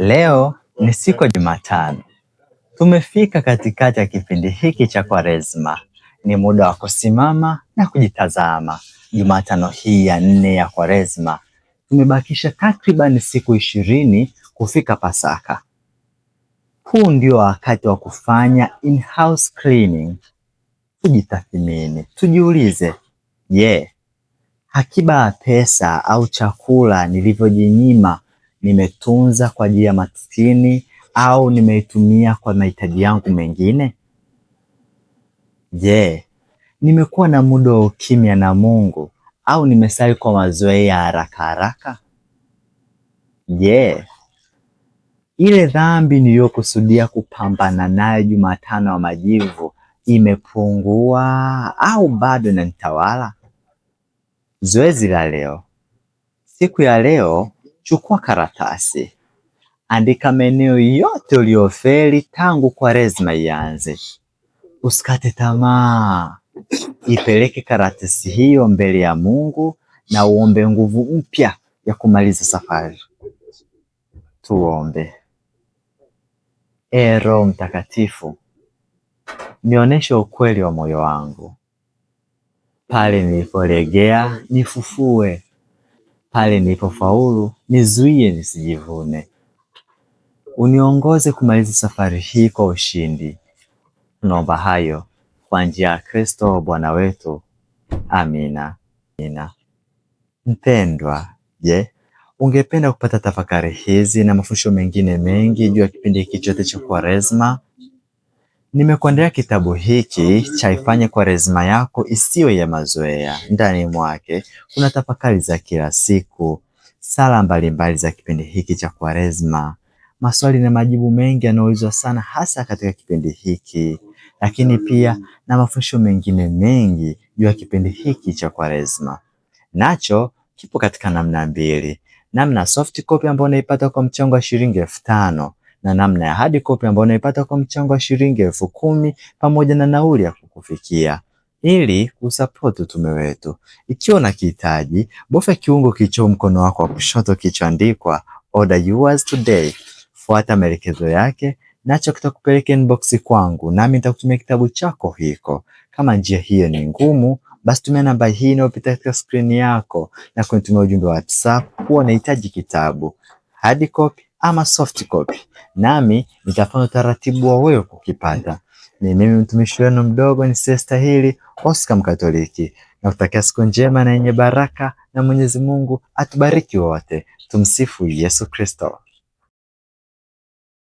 Leo ni siku ya Jumatano. Tumefika katikati ya kipindi hiki cha Kwaresma. Ni muda wa kusimama na kujitazama. Jumatano hii ya 4 ya Kwaresma, tumebakisha takriban siku 20 kufika Pasaka. Huu ndio wakati wa kufanya in-house cleaning. Tujitathmini, tujiulize, akiba ya pesa au chakula nilivyojinyima nimetunza kwa ajili ya maskini au nimeitumia kwa mahitaji yangu mengine? Nimekuwa na muda wa ukimya na Mungu au nimesali kwa mazoea ya haraka haraka? Ile dhambi niliyokusudia kupambana nayo Jumatano wa Majivu imepungua au bado inanitawala? Zoezi la leo. Siku ya leo, chukua karatasi. Andika maeneo yote uliyofeli tangu Kwaresma ianze. Usikate tamaa. Ipeleke karatasi hiyo mbele ya Mungu na uombe nguvu mpya ya kumaliza safari. Tuombe. Roho Mtakatifu, nionyeshe ukweli wa moyo wangu. Pale nilipolegea, nifufue. Pale nilipofaulu, nizuie nisijivune. Uniongoze kumaliza safari hii kwa ushindi. Tunaomba hayo kwa njia ya Kristo Bwana wetu. Amina. Mpendwa, ungependa kupata tafakari hizi na mafundisho mengine mengi juu ya kipindi hiki chote cha Kwaresma? Nimekuandalia kitabu hiki cha Ifanye Kwaresma Yako Isiwe ya Mazoea. Ndani mwake kuna tafakari za kila siku, sala mbalimbali za kipindi hiki cha Kwaresma, maswali na majibu mengi yanayoulizwa sana hasa katika kipindi hiki, lakini pia na mafundisho mengine mengi juu ya kipindi hiki cha Kwaresma. Nacho kipo katika namna mbili: namna soft copy ambayo unaipata kwa mchango wa shilingi 5,000 na namna ya hard copy ambayo unaipata kwa mchango wa shilingi 10,000 pamoja na nauli ya kukufikia. Ili kusupport utume wetu, ikiwa unakihitaji, bofya kiungo kilicho mkono wako wa kushoto kilichoandikwa order yours today. Fuata maelekezo yake, nacho kitakupeleka inbox kwangu, nami nitakutumia kitabu chako hiko. Kama njia hiyo ni ngumu, basi tumia namba hii inayopita katika screen yako na kunitumia ujumbe wa WhatsApp kuwa unahitaji kitabu hard copy ama soft copy, nami nitafanya utaratibu wa wewe kukipata. Ni mimi mtumishi wenu mdogo nisiyestahili, Oscar Mkatoliki, na kutakia siku njema na yenye baraka, na Mwenyezi Mungu atubariki wote. Tumsifu Yesu Kristo.